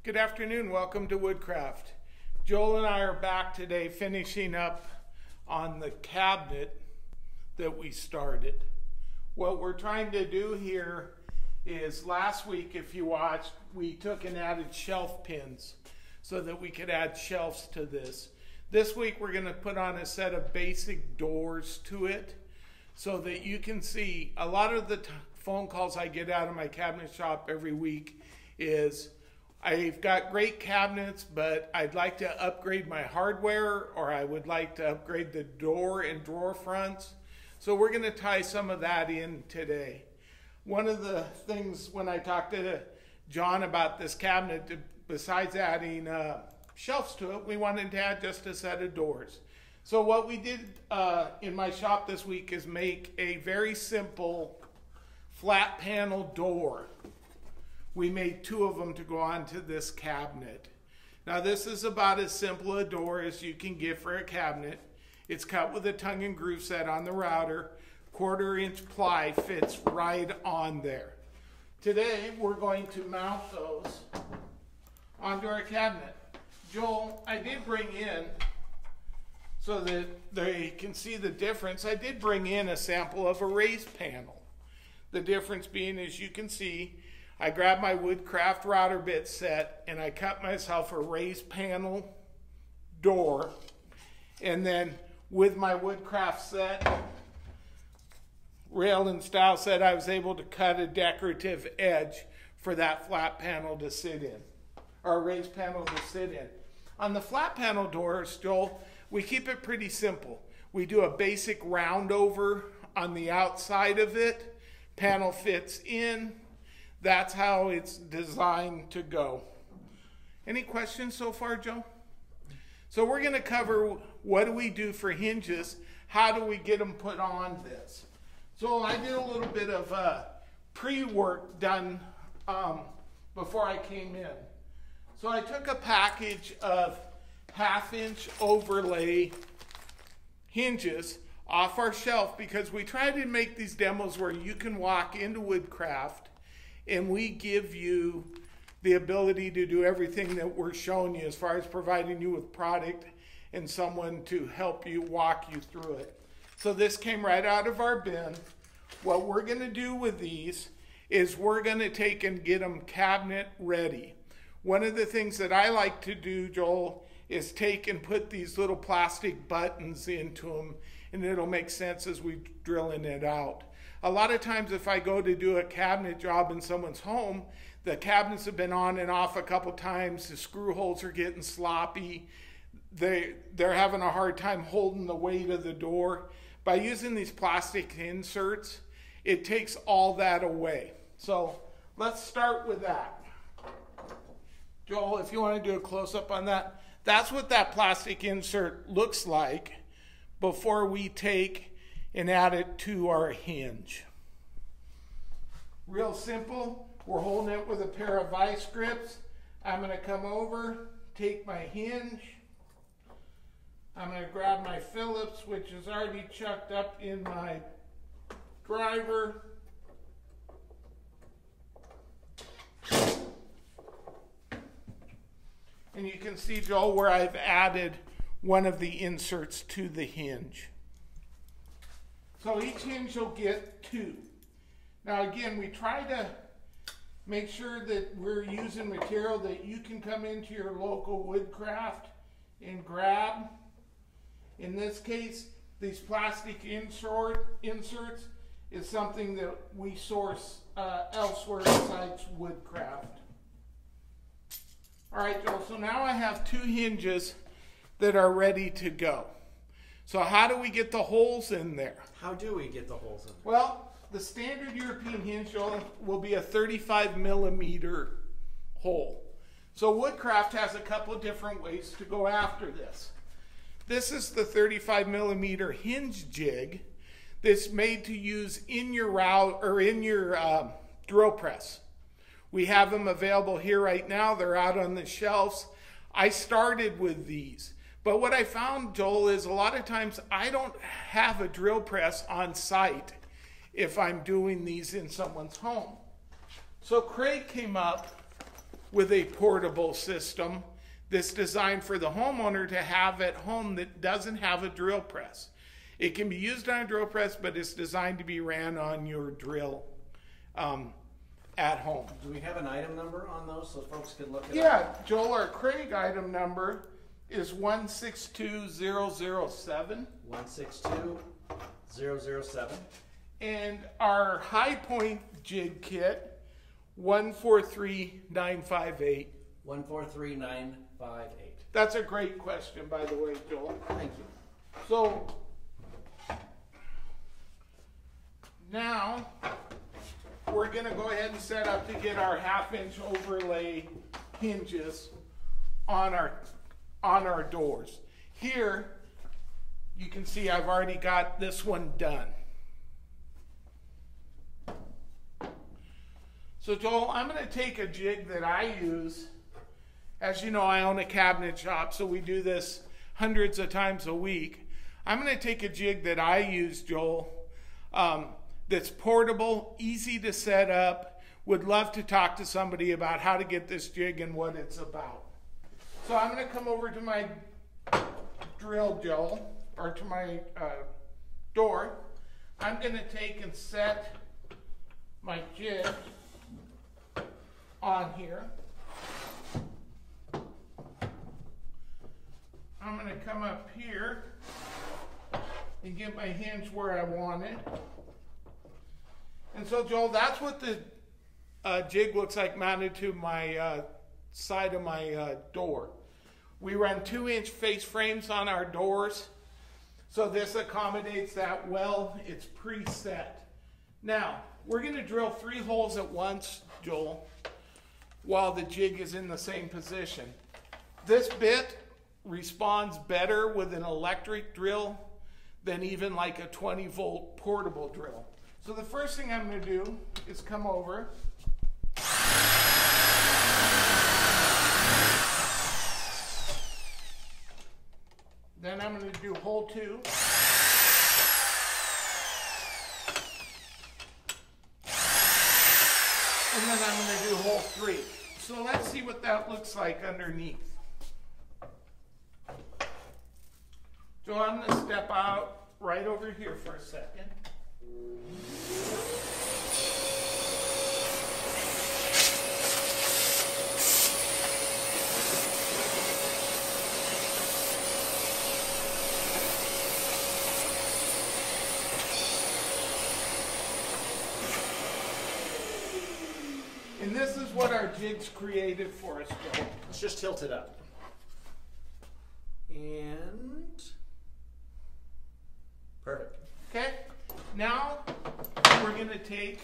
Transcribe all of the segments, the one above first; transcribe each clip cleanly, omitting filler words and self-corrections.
Good afternoon, welcome to Woodcraft. Joel and I are back today finishing up on the cabinet that we started. What we're trying to do here is, last week if you watched, we took and added shelf pins so that we could add shelves to this. This week we're going to put on a set of basic doors to it so that you can see. A lot of the phone calls I get out of my cabinet shop every week is, I've got great cabinets, but I'd like to upgrade my hardware, or I would like to upgrade the door and drawer fronts. So we're going to tie some of that in today. One of the things when I talked to John about this cabinet, besides adding shelves to it, we wanted to add just a set of doors. So what we did in my shop this week is make a very simple flat panel door. We made two of them to go onto this cabinet. Now this is about as simple a door as you can get for a cabinet. It's cut with a tongue and groove set on the router. 1/4-inch ply fits right on there. Today we're going to mount those onto our cabinet. Joel, I did bring in, so that they can see the difference, I did bring in a sample of a raised panel. The difference being, as you can see, I grabbed my Woodcraft router bit set and I cut myself a raised panel door, and then with my Woodcraft set, rail and style set, I was able to cut a decorative edge for that flat panel to sit in, or a raised panel to sit in. On the flat panel doors, Joel, we keep it pretty simple. We do a basic round over on the outside of it, panel fits in. That's how it's designed to go. Any questions so far, Joe? So we're going to cover what do we do for hinges, how do we get them put on this. So I did a little bit of pre-work done before I came in. So I took a package of 1/2-inch overlay hinges off our shelf, because we try to make these demos where you can walk into Woodcraft and we give you the ability to do everything that we're showing you as far as providing you with product and someone to help you walk you through it. So this came right out of our bin. What we're going to do with these is we're going to take and get them cabinet ready. One of the things that I like to do, Joel, is take and put these little plastic buttons into them, and it'll make sense as we drilling it out. A lot of times if I go to do a cabinet job in someone's home, the cabinets have been on and off a couple times, the screw holes are getting sloppy, they're having a hard time holding the weight of the door. By using these plastic inserts, it takes all that away. So let's start with that. Joel, if you want to do a close-up on that, that's what that plastic insert looks like before we take and add it to our hinge. Real simple. We're holding it with a pair of vice grips. I'm going to come over, take my hinge. I'm going to grab my Phillips, which is already chucked up in my driver. And you can see, Joel, where I've added one of the inserts to the hinge. So each hinge will get 2. Now again, we try to make sure that we're using material that you can come into your local Woodcraft and grab. In this case, these plastic inserts is something that we source elsewhere besides Woodcraft. All right, Joel, so now I have 2 hinges that are ready to go. So how do we get the holes in there? How do we get the holes in there? Well, the standard European hinge will be a 35mm hole. So Woodcraft has a couple of different ways to go after this. This is the 35mm hinge jig that's made to use in your drill press. We have them available here right now. They're out on the shelves. I started with these. But what I found, Joel, is a lot of times I don't have a drill press on site if I'm doing these in someone's home. So Craig came up with a portable system that's designed for the homeowner to have at home that doesn't have a drill press. It can be used on a drill press, but it's designed to be ran on your drill at home. Do we have an item number on those so folks can look it up? Yeah, Joel, our Craig item number is 162007. 162007. And our High Point jig kit, 143958. 143958. That's a great question, by the way, Joel. Thank you. So now we're going to go ahead and set up to get our 1/2-inch overlay hinges on our doors. Here you can see I've already got this one done. So Joel, I'm going to take a jig that I use. As you know, I own a cabinet shop, so we do this hundreds of times a week. I'm going to take a jig that I use, Joel, that's portable, easy to set up. Would love to talk to somebody about how to get this jig and what it's about. So I'm going to come over to my drill, Joel, or to my door. I'm going to take and set my jig on here. I'm going to come up here and get my hinge where I want it. And so, Joel, that's what the jig looks like mounted to my side of my door. We run 2-inch face frames on our doors, so this accommodates that well. It's preset. Now, we're going to drill 3 holes at once, Joel, while the jig is in the same position. This bit responds better with an electric drill than even like a 20-volt portable drill. So the first thing I'm going to do is come over. Then I'm going to do hole 2. And then I'm going to do hole 3. So let's see what that looks like underneath. So I'm going to step out right over here for a second. And this is what our jig's created for us, Joel. Let's just tilt it up. And perfect. Okay, now we're going to take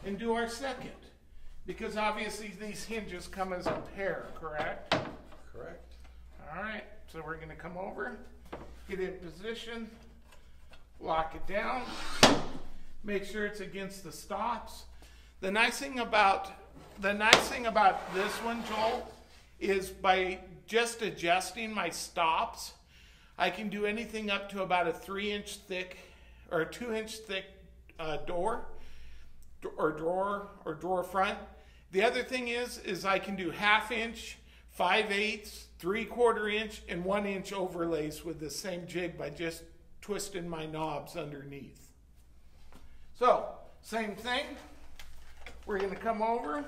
and do our second, because obviously these hinges come as a pair, correct? Correct. All right, so we're going to come over, get it in position, lock it down, make sure it's against the stops. The nice thing about this one, Joel, is by just adjusting my stops, I can do anything up to about a 3-inch thick or a 2-inch thick door or drawer or drawer front. The other thing is I can do 1/2 inch, 5/8, 3/4 inch, and 1-inch overlays with the same jig by just twisting my knobs underneath. So, same thing. We're going to come over.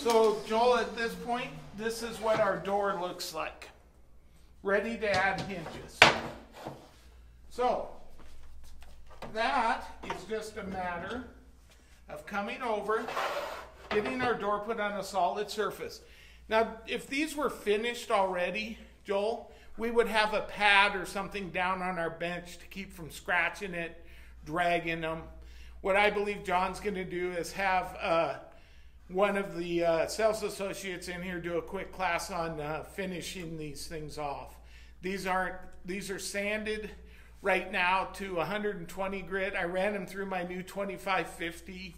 So Joel, at this point, this is what our door looks like. Ready to add hinges. So, that is just a matter of coming over, getting our door put on a solid surface. Now, if these were finished already, Joel, we would have a pad or something down on our bench to keep from scratching it, dragging them. What I believe John's going to do is have one of the sales associates in here do a quick class on finishing these things off. These are sanded right now to 120 grit. I ran them through my new 2550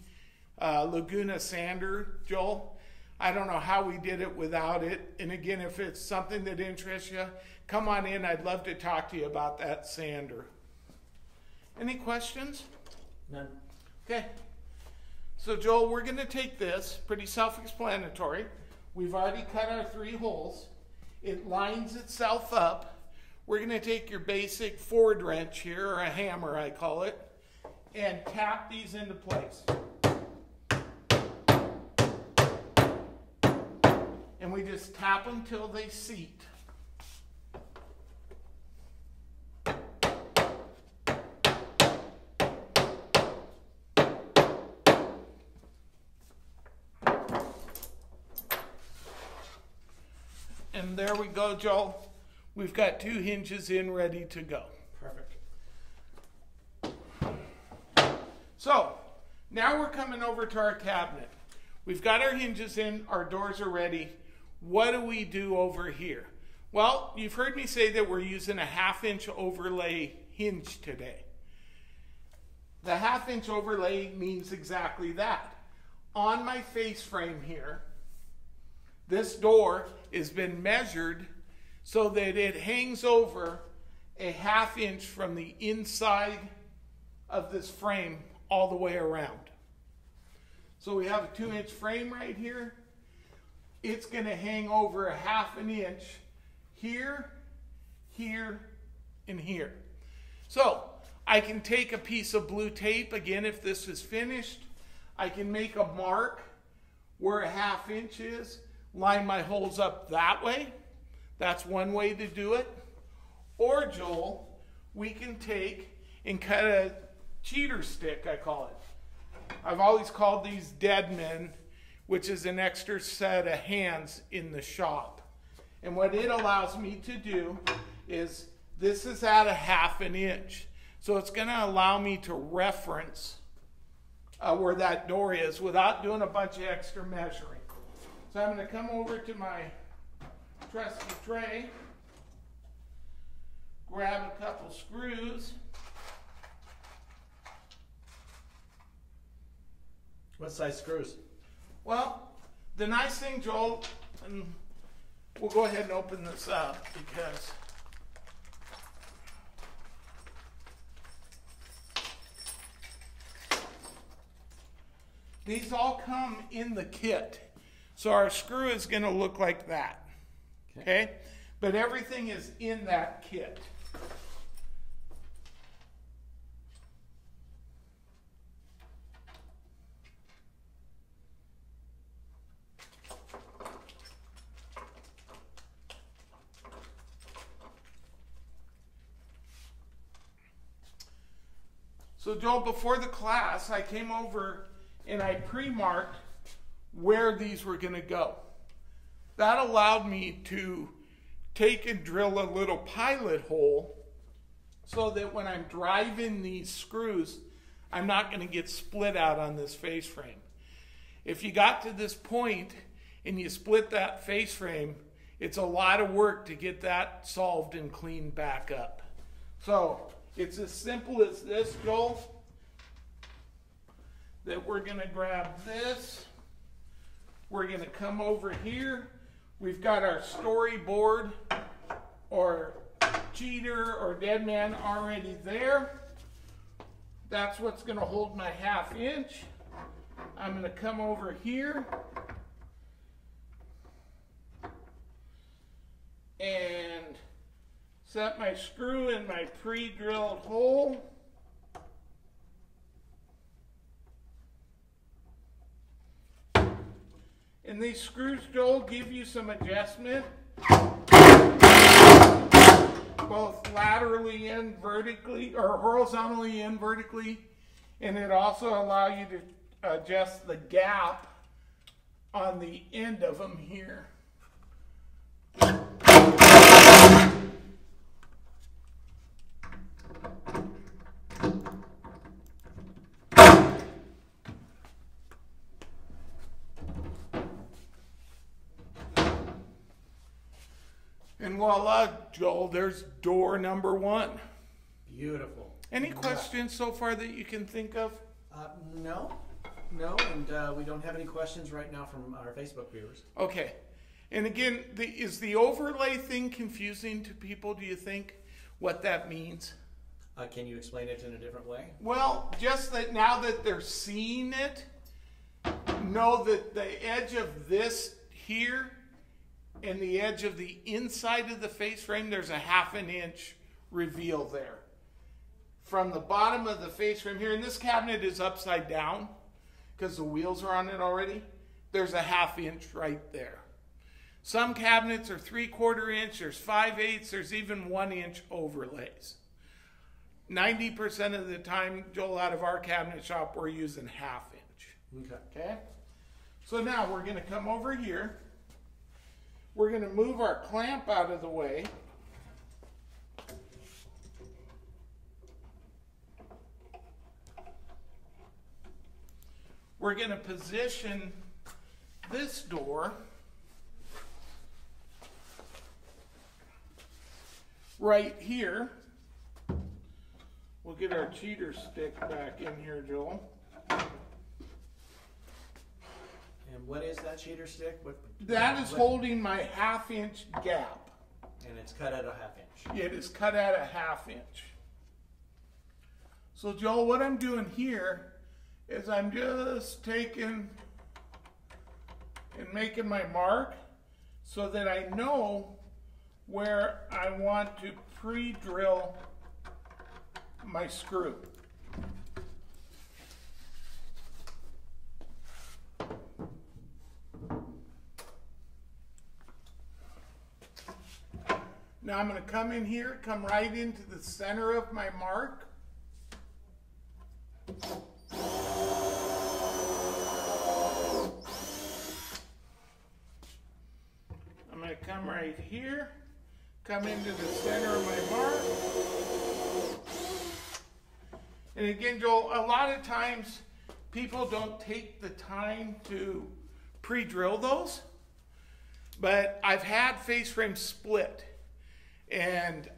Laguna sander, Joel. I don't know how we did it without it. And again, if it's something that interests you, come on in. I'd love to talk to you about that sander. Any questions? None. Okay. So Joel, we're going to take this, pretty self-explanatory. We've already cut our 3 holes. It lines itself up. We're going to take your basic Ford wrench here, or a hammer I call it, and tap these into place. And we just tap them till they seat. And there we go, Joel. We've got 2 hinges in, ready to go. Perfect. So, now we're coming over to our cabinet. We've got our hinges in, our doors are ready. What do we do over here? Well, you've heard me say that we're using a 1/2 inch overlay hinge today. The 1/2 inch overlay means exactly that. On my face frame here, this door has been measured so that it hangs over a 1/2 inch from the inside of this frame all the way around. So we have a 2-inch frame right here. It's going to hang over a 1/2 inch here, here, and here. So I can take a piece of blue tape, again, if this is finished. I can make a mark where a 1/2 inch is, line my holes up that way. That's one way to do it. Or, Joel, we can take and cut a cheater stick, I call it. I've always called these dead men, which is an extra set of hands in the shop. And what it allows me to do is, this is at a 1/2 inch. So it's going to allow me to reference where that door is without doing a bunch of extra measuring. So I'm going to come over to my trusty tray, grab a couple screws. What size screws? Well, the nice thing, Joel, and we'll go ahead and open this up because these all come in the kit. So our screw is going to look like that. Okay? But everything is in that kit. So Joel, before the class, I came over and I pre-marked where these were going to go. That allowed me to take and drill a little pilot hole so that when I'm driving these screws, I'm not going to get split out on this face frame. If you got to this point and you split that face frame, it's a lot of work to get that solved and cleaned back up. So it's as simple as this, Joel, that we're going to grab this. We're going to come over here. We've got our storyboard or cheater or dead man already there. That's what's going to hold my 1/2 inch. I'm going to come over here and set my screw in my pre-drilled hole. And these screws, Joel, give you some adjustment. both laterally and vertically, or horizontally and vertically, and it also allows you to adjust the gap on the end of them here. And voila, Joel, there's door number 1. Beautiful. Any questions so far that you can think of? No, and we don't have any questions right now from our Facebook viewers. Okay. And again, is the overlay thing confusing to people, do you think, what that means? Can you explain it in a different way? Well, just that now that they're seeing it, know that the edge of this here and the edge of the inside of the face frame, there's a 1/2 inch reveal there. From the bottom of the face frame here, and this cabinet is upside down because the wheels are on it already, there's a 1/2 inch right there. Some cabinets are 3/4 inch, there's 5/8, there's even 1 inch overlays. 90% of the time, Joel, out of our cabinet shop, we're using 1/2 inch. Okay? So now we're going to come over here. We're going to move our clamp out of the way. We're going to position this door right here. We'll get our cheater stick back in here, Joel. And what is that cheater stick? That is holding my 1/2 inch gap. And it's cut at a 1/2 inch. It is cut at a 1/2 inch. So Joel, what I'm doing here is I'm just taking and making my mark so that I know where I want to pre-drill my screw. Now I'm going to come in here, come right into the center of my mark. I'm going to come right here, come into the center of my mark. And again, Joel, a lot of times people don't take the time to pre-drill those, but I've had face frames split. And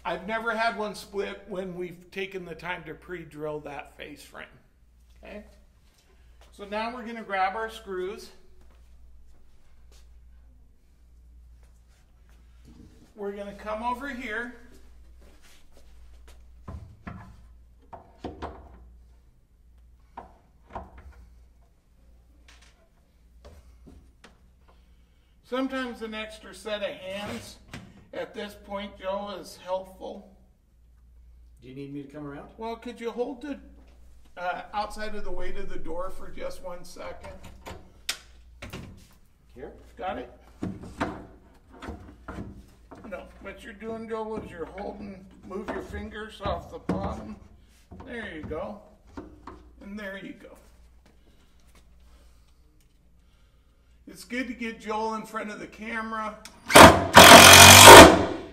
I've never had one split when we've taken the time to pre-drill that face frame. Okay? So now we're going to grab our screws. We're going to come over here. Sometimes an extra set of hands at this point, Joe, is helpful. Do you need me to come around? Well, could you hold the outside of the weight of the door for just 1 second? Here? Got it? No, what you're doing, Joe, is you're holding, move your fingers off the bottom. There you go. And there you go. It's good to get Joel in front of the camera.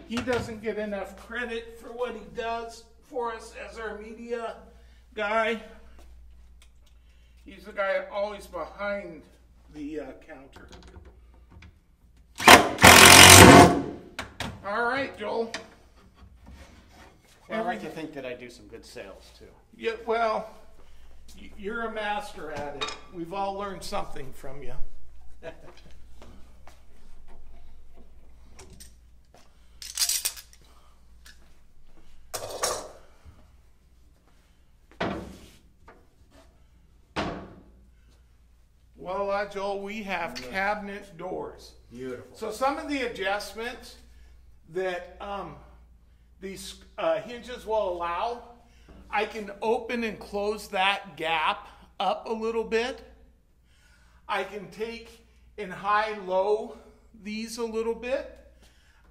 He doesn't get enough credit for what he does for us as our media guy. He's the guy always behind the counter. All right, Joel. Well, I like to think that I do some good sales too. Yeah, well, you're a master at it. We've all learned something from you. Well, Joel, we have cabinet doors. Beautiful. So some of the adjustments that these hinges will allow, I can open and close that gap up a little bit. I can take and high-low these a little bit.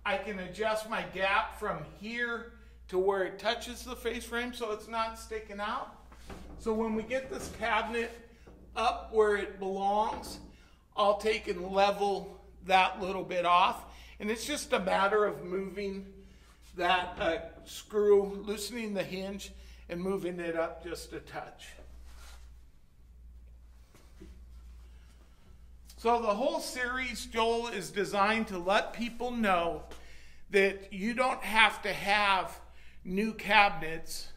I can adjust my gap from here to where it touches the face frame so it's not sticking out. So when we get this cabinet up where it belongs, I'll take and level that little bit off. And it's just a matter of moving that screw, loosening the hinge, and moving it up just a touch. So the whole series, Joel, is designed to let people know that you don't have to have new cabinets,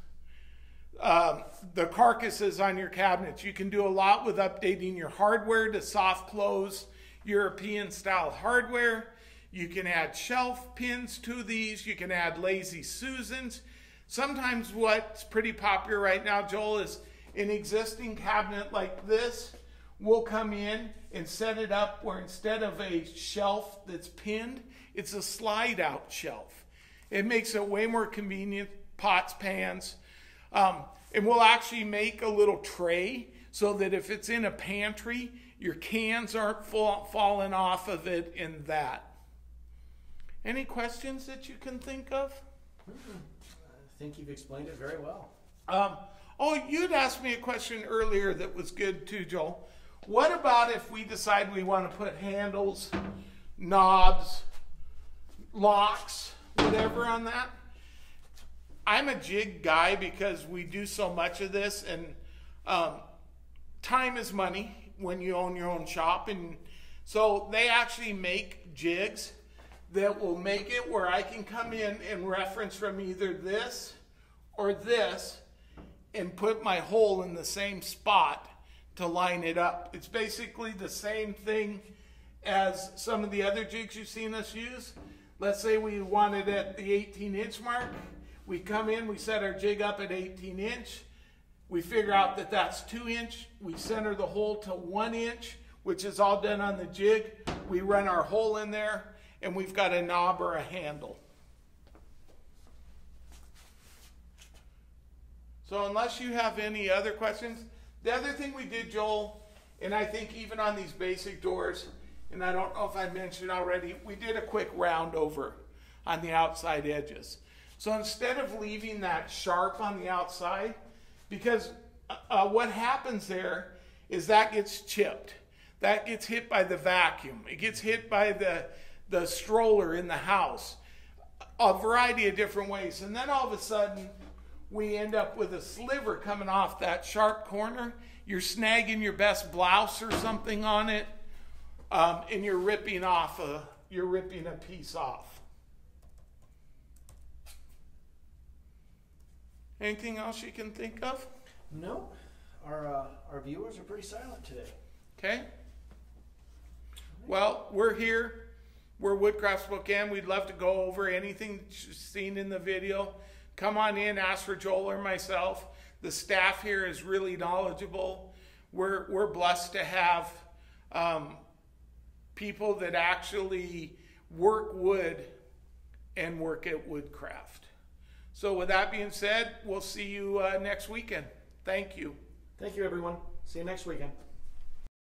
the carcasses on your cabinets. You can do a lot with updating your hardware to soft close European style hardware. You can add shelf pins to these. You can add lazy Susans. Sometimes what's pretty popular right now, Joel, is an existing cabinet like this. We'll come in and set it up where instead of a shelf that's pinned, it's a slide out shelf. It makes it way more convenient, pots, pans. And we'll actually make a little tray so that if it's in a pantry, your cans aren't falling off of it in that. Any questions that you can think of? I think you've explained it very well. Oh, you'd asked me a question earlier that was good too, Joel. What about if we decide we want to put handles, knobs, locks, whatever on that? I'm a jig guy because we do so much of this, and time is money when you own your own shop. And so they actually make jigs that will make it where I can come in and reference from either this or this and put my hole in the same spot to line it up. It's basically the same thing as some of the other jigs you've seen us use. Let's say we want it at the 18-inch mark. We come in, we set our jig up at 18-inch. We figure out that that's 2-inch. We center the hole to 1 inch, which is all done on the jig. We run our hole in there, and we've got a knob or a handle. So unless you have any other questions, the other thing we did, Joel, and I think even on these basic doors, and I don't know if I mentioned already, we did a quick round over on the outside edges. So instead of leaving that sharp on the outside, because what happens there is that gets chipped. That gets hit by the vacuum. It gets hit by the stroller in the house. A variety of different ways. And then all of a sudden, we end up with a sliver coming off that sharp corner. You're snagging your best blouse or something on it, and you're ripping a piece off. Anything else you can think of? No, our viewers are pretty silent today. Okay. Well, we're here. We're Woodcraft Spokane. We'd love to go over anything you've seen in the video. Come on in, ask for Joel or myself. The staff here is really knowledgeable. We're blessed to have people that actually work wood and work at Woodcraft. So with that being said, we'll see you next weekend. Thank you. Thank you, everyone. See you next weekend.